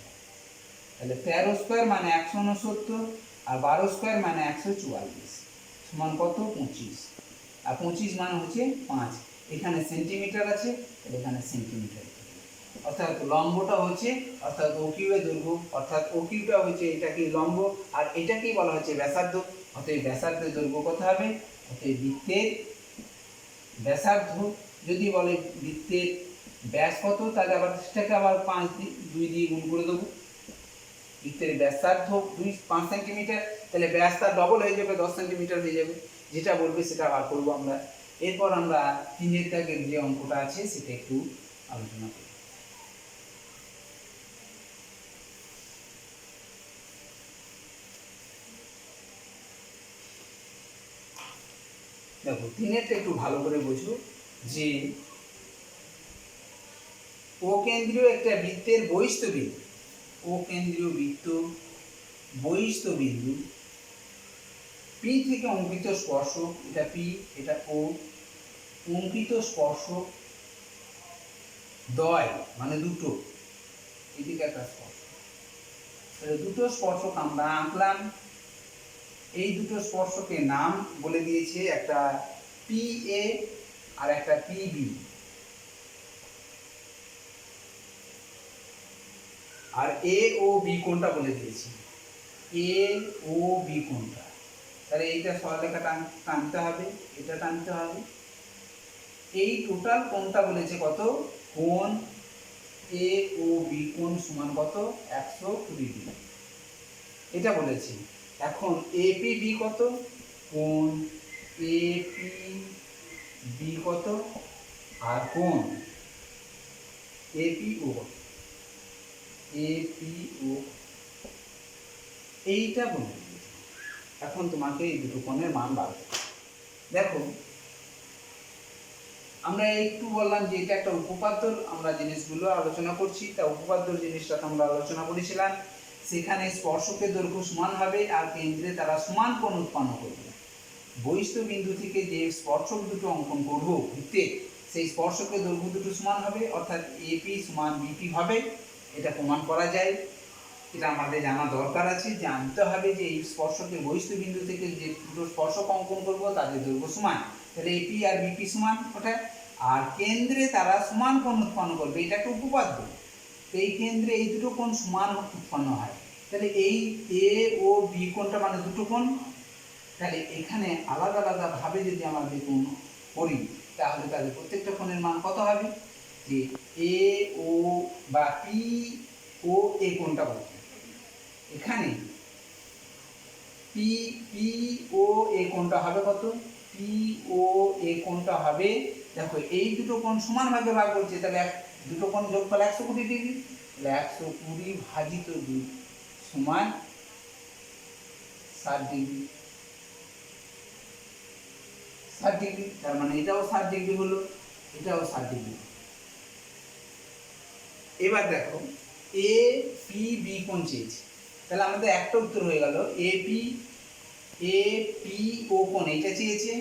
তাহলে 13 স্কয়ার মানে 169 আর 12 স্কয়ার মানে 144 সমান কত 25, আর 25 মানে হচ্ছে 5, এখানে সেন্টিমিটার আছে তাহলে এখানে সেন্টিমিটার, অর্থাৎ লম্বটা হচ্ছে অর্থাৎ ও কিউ এর দৈর্ঘ্য, অর্থাৎ ও কিউটা হচ্ছে এটা কি লম্ব আর এটাকেই বলা হচ্ছে ব্যাসার্ধ, অতএব ব্যাসার্ধের দৈর্ঘ্য কত হবে, অতএব বৃত্তের ব্যাসার্ধ, যদি বলে বৃত্তের ব্যাস কত তাহলে আবার সেটাকে আবার 2 দিয়ে গুণ করে দেবো, বৃত্তের ব্যাসার্ধ 5 সেন্টিমিটার, তাহলে ব্যাস তার ডবল হয়ে যাবে 10 সেন্টিমিটার হয়ে যাবে, যেটা বলবে সেটা বার করবো আমরা। এরপর আমরা 3 দাগের যে অঙ্কটা আছে সেটা একটু আলোচনা করি। দেখো 3 একটু ভালো করে বুঝো যে ও কেন্দ্রীয় একটা বৃত্তের বহিস্থ বিন্দু, ও কেন্দ্রীয় বৃত্ত বহিস্থ বিন্দু পি থেকে অঙ্কিত স্পর্শক, এটা পি এটা ও, অঙ্কিত স্পর্শক দ্বয় মানে দুটো, এদিকে একটা স্পর্শক, দুটো স্পর্শক আমরা আঁকলাম। এই দুটো স্পর্শকের নাম বলে দিয়েছে, একটা পি এ আর একটা পি বি। আর এ ও বি কোণটা বলে দিয়েছি, এ ও বি কোণটা। তাহলে এইটা সরলরেখা টানতে হবে, এটা টানতে হবে। এই টোটাল কোণটা বলেছে কত, কোণ এ ও বি কোণ সমান কত, 120 ডিগ্রি, এটা বলেছি। এখন এপি বি কত, কোণ এপি বি কত, আর কোণ এপি ও, এপি ও এইটা বলে দিয়েছি। এখন তোমাকে এই দুটো কোণের মান বার করতে হবে। দেখো আমরা একটু বললাম যে এটা একটা উপপাদ্য, আমরা জিনিসগুলো আলোচনা করছি, তা উপপাদ্য জিনিসটা আমরা আলোচনা করেছিলাম। সেখানে স্পর্শকের দৈর্ঘ্য সমান হবে আর কেন্দ্রে তারা সমান কোণ উৎপন্ন করবে। বহিস্থ বিন্দু থেকে যে স্পর্শক দুটো অঙ্কন করব বৃত্তে, সেই স্পর্শকের দৈর্ঘ্য দুটো সমান হবে, অর্থাৎ এপি সমান বিপি হবে। এটা প্রমাণ করা যায়, এটা আমাদের জানা দরকার আছে, জানতে হবে যে এই স্পর্শকের বহিস্থ বিন্দু থেকে যে দুটো স্পর্শক অঙ্কন করব তাদের দৈর্ঘ্য সমান, তাহলে এপি আর বিপি সমান ওটা। আর কেন্দ্রে তারা সমান কোণ উৎপন্ন করবে, এটা একটা উপপাদ্য। এই কেন্দ্রে এই দুটো কোণ সমান উৎপন্ন হয়, তাহলে এই এ ও বি কোণটা মানে দুটো কোণ। তাহলে এখানে আলাদা আলাদা ভাবে যদি আমরা কোণ করি, তাহলে তাদের প্রত্যেকটা কোণের মান কত হবে, যে এ ও বা পি ও এ কোণটা কত, এখানে পি পি ও এ কোণটা হবে কত, পি ও এ কোণটা হবে, দেখো এই দুটো কোণ সমান ভাগে ভাগ করছে, তাহলে দুটো কোণ যোগফল 120 ডিগ্রি, তাহলে 120 ভাজিত 2 সমান 60 ডিগ্রি, 60 ডিগ্রি। তার মানে এটাও 60 ডিগ্রি হলো, এটাও 60 ডিগ্রি। এবার দেখো এ পি বি কোণ চেয়েছে, তাহলে আমাদের একটা উত্তর হয়ে গেল, এ পি ও কোণ এটা চেয়েছে,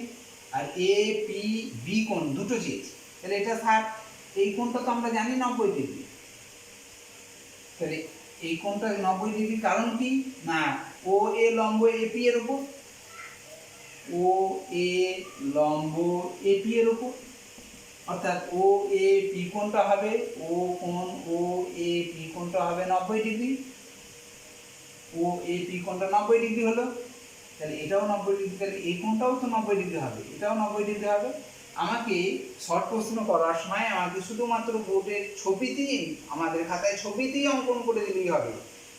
আর এ পি বি কোণ দুটো চেয়েছে, তাহলে এটা 60। এই কোণটা তো আমরা জানি 90 ডিগ্রি, তাহলে এই কোণটা 90 ডিগ্রি, কারণ কি না ও এ লম্ব এপি এর উপর, ও এ লম্ব এপি এর উপর, অর্থাৎ ও এ পি কোণটা হবে, ও কোণ ও এ পি কোণটা হবে 90 ডিগ্রি, ও এ পি কোণটা 90 ডিগ্রি হলো, তাহলে এটাও 90 ডিগ্রি, তাহলে এই কোণটাও তো 90 ডিগ্রি হবে, এটাও 90 ডিগ্রি হবে। আমাকে শর্ট প্রশ্ন করার সময় আমাকে শুধুমাত্র বোর্ডের ছবিতেই, আমাদের খাতায় ছবিতেই অঙ্কন করে দিলেই হবে,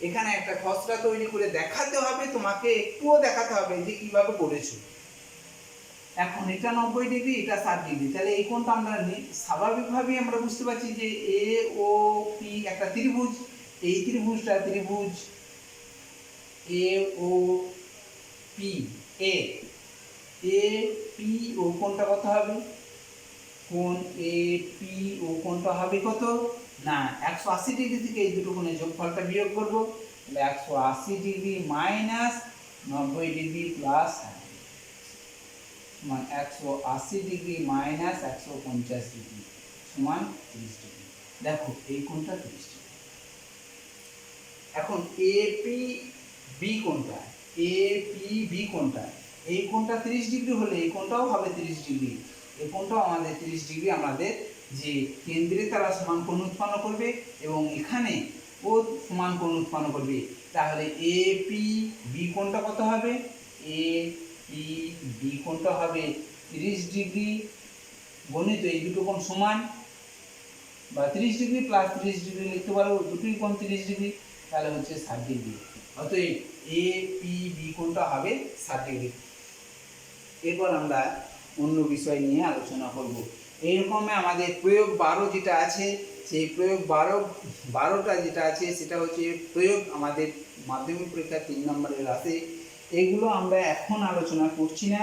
এখানে একটা খসড়া তৈরি করে দেখাতে হবে, তোমাকে একটুও দেখাতে হবে যে কিভাবে করেছো। এখন এটা 90 ডিগ্রি, এটা 60 ডিগ্রি, তাহলে এই কোণটা আমরা স্বাভাবিকভাবেই আমরা বুঝতে পারছি যে এ ও পি একটা ত্রিভুজ, এই ত্রিভুজটা ত্রিভুজ এ ও পি, এ পি ও কোণটা কত হবে, কোণ এ পি ও কোণটা হবে কত না 180 ডিগ্রি থেকে এই দুটো কোণের যোগফলটা বিয়োগ করব, তাহলে 180 degree minus 90 degree plus 180 degree minus 150 degree সমান 30 ডিগ্রি। দেখো এই কোণটা 30 ডিগ্রি। এখন এপি বি কোণটা, এপি বি কোণটা, এই কোণটা 30 ডিগ্রি হলে এই কোণটাও হবে 30 ডিগ্রি, এই কোণটাও আমাদের 30 ডিগ্রি, আমাদের যে কেন্দ্রে তারা সমান কোণ উৎপন্ন করবে এবং এখানে ও সমান কোণ উৎপন্ন করবে, তাহলে এপি বি কোণটা কত হবে, এ পি বি কোণটা হবে 30 ডিগ্রি গণিত এই দুটো কোণ সমান, বা 30 ডিগ্রি প্লাস 30 ডিগ্রি লিখতে পারো, দুটোই কোণ 30 ডিগ্রি, তাহলে হচ্ছে 60 ডিগ্রি। অতএব এ পি বি কোণটা হবে 60 ডিগ্রি। এরপর আমরা অন্য বিষয় নিয়ে আলোচনা করব। এইরকমই আমাদের প্রয়োগ 12 যেটা আছে, সেই প্রয়োগ 12টা যেটা আছে সেটা হচ্ছে প্রয়োগ, আমাদের মাধ্যমিক পরীক্ষা 3 নম্বরের আছে। এগুলো আমরা এখন আলোচনা করছি না,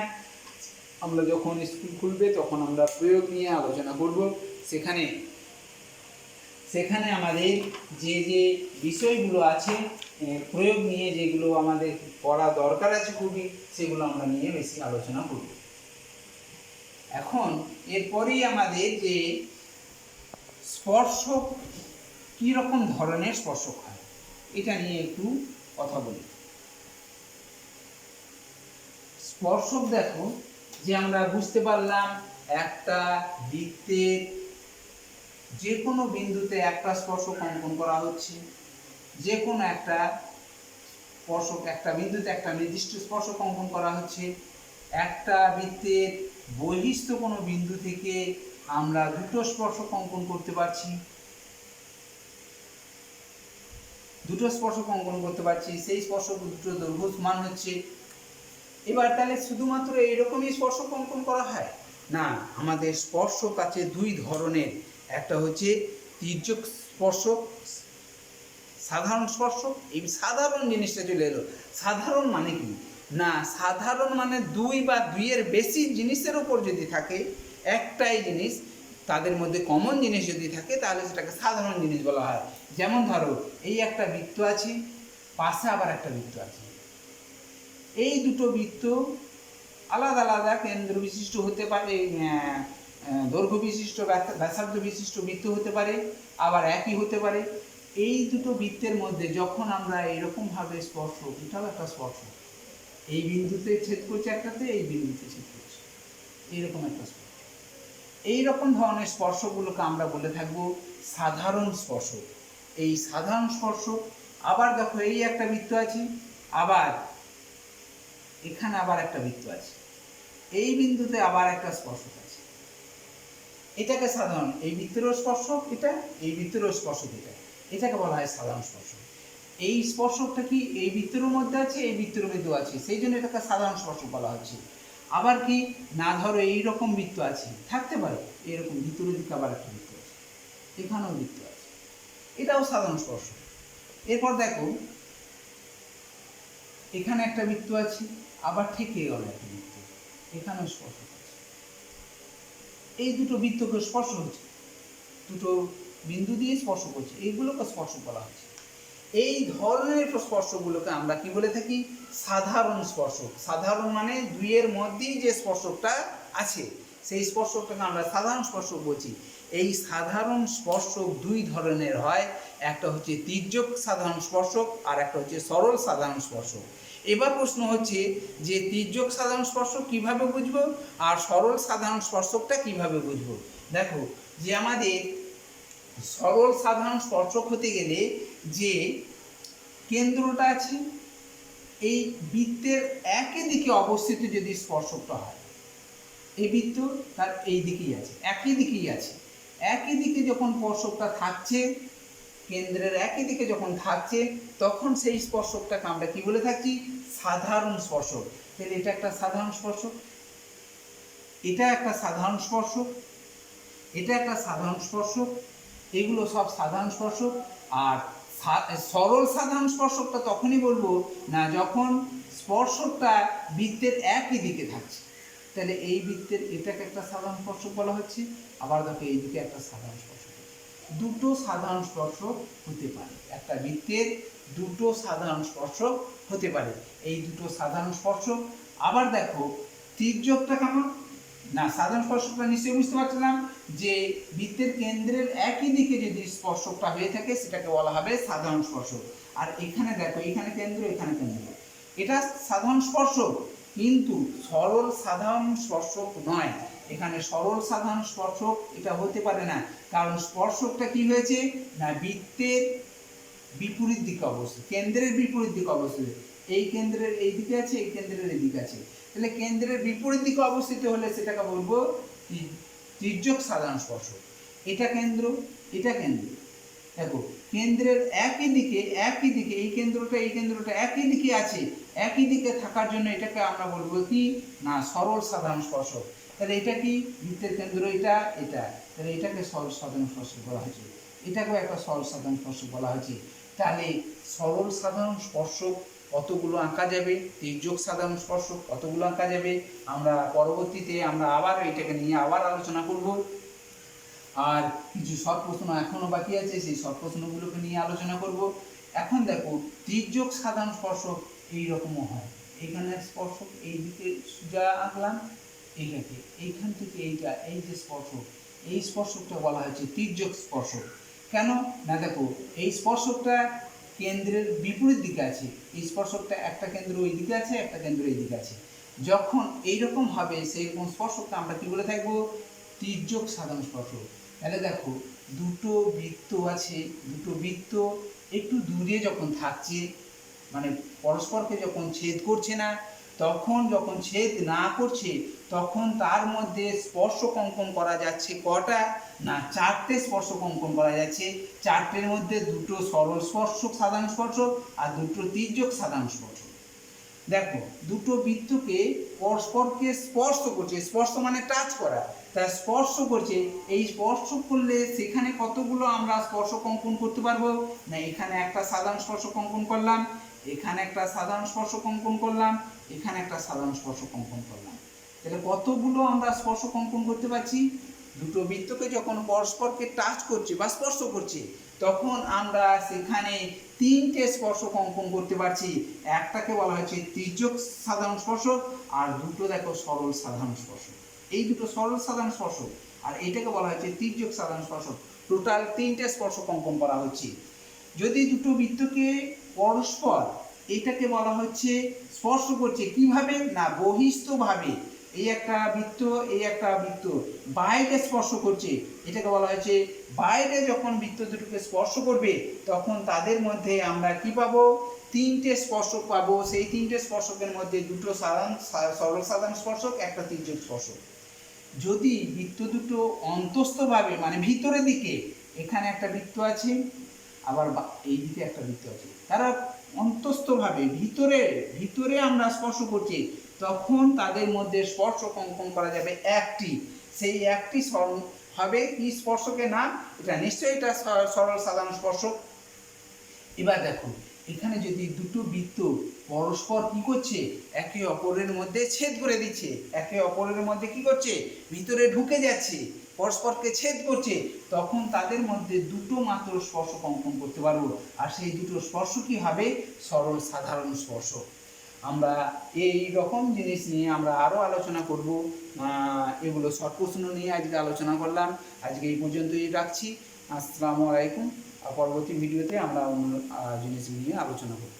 আমরা যখন স্কুল খুলবে তখন আমরা প্রয়োগ নিয়ে আলোচনা করব। সেখানে আমাদের যে যে বিষয়গুলো আছে প্রয়োগ নিয়ে যেগুলো আমাদের পড়া দরকার আছে খুবই, সেগুলো আমরা নিয়ে বেশি আলোচনা করব। এখন এরপরেই আমাদের যে স্পর্শক, কী রকম ধরনের স্পর্শক হয় এটা নিয়ে একটু কথা বলি। স্পর্শক দেখো, যে আমরা বুঝতে পারলাম একটা বৃত্তের যে কোনো বিন্দুতে একটা স্পর্শক অঙ্কন করা হচ্ছে, যে কোনো একটা স্পর্শক একটা বিন্দুতে একটা নির্দিষ্ট স্পর্শক অঙ্কন করা হচ্ছে। একটা বৃত্তের বহিস্থ কোনো বিন্দু থেকে আমরা দুটো স্পর্শক অঙ্কন করতে পারছি, সেই স্পর্শক দুটো দৈর্ঘ্য সমান হচ্ছে। এবার তাহলে শুধুমাত্র এইরকমই স্পর্শক অঙ্কন করা হয় না, আমাদের স্পর্শক আছে দুই ধরনের। একটা হচ্ছে তির্যক স্পর্শক, সাধারণ স্পর্শক। এই সাধারণ জিনিসটা চলে এলো। সাধারণ মানে কি না, সাধারণ মানে দুই বা দুইয়ের বেশি জিনিসের উপর যদি থাকে, একটাই জিনিস তাদের মধ্যে কমন জিনিস যদি থাকে, তাহলে সেটাকে সাধারণ জিনিস বলা হয়। যেমন ধরো, এই একটা বৃত্ত আছে, পাশে আবার একটা বৃত্ত আছে। এই দুটো বৃত্ত আলাদা আলাদা কেন্দ্র বিশিষ্ট হতে পারে, দৈর্ঘ্য বিশিষ্ট, ব্যাসার্ধ বিশিষ্ট বৃত্ত হতে পারে, আবার একই হতে পারে। এই দুটো বৃত্তের মধ্যে যখন আমরা এরকমভাবে স্পর্শ, এটাও একটা স্পর্শ, এই বিন্দুতে ছেদ করছে একটাতে, এই বিন্দুতে ছেদ করছে, এইরকম একটা স্পর্শ। এইরকম ধরনের স্পর্শগুলোকে আমরা বলে থাকবো সাধারণ স্পর্শ। এই সাধারণ স্পর্শ। আবার দেখো, এই একটা বৃত্ত আছে, আবার এখানে আবার একটা বৃত্ত আছে, এই বিন্দুতে আবার একটা স্পর্শক আছে, এটাকে সাধারণ, এই বৃত্তেরও স্পর্শক এটা, এই বৃত্তেরও স্পর্শক এটা, এটাকে বলা হয় সাধারণ স্পর্শক। এই স্পর্শকটা কি এই বৃত্তের মধ্যে আছে, এই বৃত্তের মধ্যে আছে, সেই জন্য এটাকে সাধারণ স্পর্শক বলা হচ্ছে। আবার কি না, ধরো এইরকম বৃত্ত আছে, থাকতে পারে এরকম ভিতরের দিকে আবার একটা বৃত্ত আছে, এখানেও বৃত্ত আছে, এটাও সাধারণ স্পর্শক। এরপর দেখো, এখানে একটা বৃত্ত আছে, আবার ঠিক গেল একটা বৃত্ত, এখানেও স্পর্শক আছে। এই দুটো বৃত্তকে স্পর্শ হচ্ছে, দুটো বিন্দু দিয়ে স্পর্শ করছে, এইগুলোকে স্পর্শ বলা হচ্ছে। এই ধরনের স্পর্শগুলোকে আমরা কি বলে থাকি, সাধারণ স্পর্শক। সাধারণ মানে দুইয়ের মধ্যেই যে স্পর্শকটা আছে, সেই স্পর্শকটাকে আমরা সাধারণ স্পর্শক বলছি। এই সাধারণ স্পর্শক দুই ধরনের হয়, একটা হচ্ছে তির্যক সাধারণ স্পর্শক, আর একটা হচ্ছে সরল সাধারণ স্পর্শক। এবার প্রশ্ন হচ্ছে যে তির্যক সাধারণ স্পর্শক কিভাবে বুঝবো, আর সরল সাধারণ স্পর্শকটা কিভাবে বুঝবো। দেখো, যে আমাদের সরল সাধারণ স্পর্শক হতে গেলে যে কেন্দ্রটা আছে, এই বৃত্তের একই দিকে অবস্থিত যদি স্পর্শকটা হয়, এই বৃত্ত তার এই দিকেই আছে, একই দিকেই আছে, একই দিকে যখন স্পর্শকটা থাকছে, কেন্দ্রের একই দিকে যখন থাকছে, তখন সেই স্পর্শকটাকে আমরা কি বলে থাকি, সাধারণ স্পর্শক। তাহলে এটা একটা সাধারণ স্পর্শক, এটা একটা সাধারণ স্পর্শক, এটা একটা সাধারণ স্পর্শক, এগুলো সব সাধারণ স্পর্শক। আর সরল সাধারণ স্পর্শকটা তখনই বলবো না যখন স্পর্শকটা বৃত্তের একই দিকে থাকছে। তাহলে এই বৃত্তের এটাকে একটা সাধারণ স্পর্শক বলা হচ্ছে, আবার দেখো এই দিকে একটা সাধারণ স্পর্শক। দুটো সাধারণ স্পর্শক হতে পারে, একটা বৃত্তের দুটো সাধারণ স্পর্শক হতে পারে, এই দুটো সাধারণ স্পর্শক। আবার দেখো তির্যকটা কেমন না, সাধারণ স্পর্শকটা নিশ্চয়ই বুঝতে পারছিলাম যে বৃত্তের কেন্দ্রের একই দিকে যদি স্পর্শকটা হয়ে থাকে, সেটাকে বলা হবে সাধারণ স্পর্শক। আর এখানে দেখো, এখানে কেন্দ্র, এখানে কেন্দ্র, এটা সাধারণ স্পর্শক, কিন্তু সরল সাধারণ স্পর্শক নয়। এখানে সরল সাধারণ স্পর্শক এটা হতে পারে না, কারণ স্পর্শকটা কি হয়েছে না, বৃত্তের বিপরীত দিকে অবস্থিত, কেন্দ্রের বিপরীত দিকে অবস্থিত। এই কেন্দ্রের এই দিকে আছে, এই কেন্দ্রের এই দিকে আছে, তাহলে কেন্দ্রের বিপরীত দিকে অবস্থিত হলে সেটাকে বলবো তির্যক সাধারণ স্পর্শক। এটা কেন্দ্র, এটা কেন্দ্র, দেখো কেন্দ্রের একই দিকে এই কেন্দ্রটা একই দিকে আছে, একই দিকে থাকার জন্য এটাকে আমরা বলবো কি না, সরল সাধারণ স্পর্শক। তাহলে এটা কি, বৃত্তের কেন্দ্র এটা, তাহলে এটাকে সরল সাধারণ স্পর্শক বলা হয়েছে, এটাকেও একটা সরল সাধারণ স্পর্শক বলা হয়েছে। তাহলে সরল সাধারণ স্পর্শক কতগুলো আঁকা যাবে, তির্যক সাধারণ স্পর্শক কতগুলো আঁকা যাবে, আমরা পরবর্তীতে আমরা আবার এটাকে নিয়ে আবার আলোচনা করব। আর কিছু শর্ট প্রশ্ন এখনো বাকি আছে, সেই শর্ট প্রশ্নগুলোকে নিয়ে আলোচনা করব। এখন দেখো তির্যক সাধারণ স্পর্শক এইরকমও হয়। এখানে স্পর্শক এই দিকে সোজা আঁকলাম, এইটাকে এইখান থেকে এইটা, এই যে স্পর্শক, এই স্পর্শকটা বলা হয়েছে তির্যক স্পর্শক। কেন না, দেখো এই স্পর্শকটা কেন্দ্রের বিপরীত দিকে আছে, এই স্পর্শকটা একটা কেন্দ্র ওই দিকে আছে, একটা কেন্দ্র এই দিকে আছে। যখন এইরকম হবে সেই রকম স্পর্শকটা আমরা কি বলে থাকবো? তির্যক সাধারণ স্পর্শক। তাহলে দেখো দুটো বৃত্ত আছে, দুটো বৃত্ত একটু দূরে যখন থাকছে, মানে পরস্পরকে যখন ছেদ করছে না, তখন যখন ছেদ না করছে তখন তার মধ্যে স্পর্শক অঙ্কন করা যাচ্ছে কটা? না, চারটে স্পর্শক অঙ্কন করা যাচ্ছে। চারটের মধ্যে দুটো সরল স্পর্শক সাধারণ স্পর্শক আর দুটো তির্যক সাধারণ স্পর্শক। দেখো দুটো বৃত্তকে পরস্পরকে স্পর্শ করছে, স্পর্শ মানে টাচ করা, তা স্পর্শ করছে। এই স্পর্শ করলে সেখানে কতগুলো আমরা স্পর্শক অঙ্কন করতে পারবো? না, এখানে একটা সাধারণ স্পর্শক অঙ্কন করলাম, এখানে একটা সাধারণ স্পর্শক অঙ্কন করলাম, এখানে একটা সাধারণ স্পর্শক অঙ্কন করলাম। তাহলে কতগুলো আমরা স্পর্শক অঙ্কন করতে পারছি? দুটো বৃত্তকে যখন পরস্পরকে টাচ করছে বা স্পর্শ করছে তখন আমরা সেখানে তিনটে স্পর্শক অঙ্কন করতে পারছি। একটাকে বলা হচ্ছে তির্যক সাধারণ স্পর্শক, আর দুটো দেখো সরল সাধারণ স্পর্শক। এই দুটো সরল সাধারণ স্পর্শক আর এটাকে বলা হচ্ছে তির্যক সাধারণ স্পর্শক। টোটাল তিনটে স্পর্শক অঙ্কন করা হচ্ছে। যদি দুটো বৃত্তকে পরস্পর, এটাকে বলা হচ্ছে স্পর্শ করছে কিভাবে? না, বহিস্থভাবে। এই একটা বৃত্ত, এই একটা বৃত্ত বাইরে স্পর্শ করছে, এটাকে বলা হয়েছে বাইরে। যখন বৃত্ত দুটোকে স্পর্শ করবে তখন তাদের মধ্যে আমরা কি পাবো? তিনটে স্পর্শক পাবো। সেই তিনটে স্পর্শকের মধ্যে দুটো সরল সাধারণ স্পর্শক, একটা তির্যক স্পর্শক। যদি বৃত্ত দুটো অন্তস্থভাবে মানে ভিতরের দিকে, এখানে একটা বৃত্ত আছে, আবার এই দিকে একটা বৃত্ত আছে, তারা অন্তস্থভাবে ভিতরে ভিতরে আমরা স্পর্শ করছি, তখন তাদের মধ্যে স্পর্শক অঙ্কন করা যাবে একটি। সেই একটি হবে কি স্পর্শকের নাম? এটা নিশ্চয়ই এটা সরল সাধারণ স্পর্শক। এবার দেখো এখানে যদি দুটো বৃত্ত পরস্পর কি করছে? একে অপরের মধ্যে ছেদ করে দিচ্ছে, একে অপরের মধ্যে কি করছে? ভিতরে ঢুকে যাচ্ছে, পরস্পরকে ছেদ করছে, তখন তাদের মধ্যে দুটো মাত্র স্পর্শক অঙ্কন করতে পারবো। আর সেই দুটো স্পর্শ কি হবে? সরল সাধারণ স্পর্শক। আমরা এই রকম জিনিস নিয়ে আমরা আরও আলোচনা করব। এগুলো শর্ট প্রশ্ন নিয়ে আজকে আলোচনা করলাম। আজকে এই পর্যন্তই রাখছি। আসসালামু আলাইকুম। পরবর্তী ভিডিওতে আমরা অন্য জিনিস নিয়ে আলোচনা করব।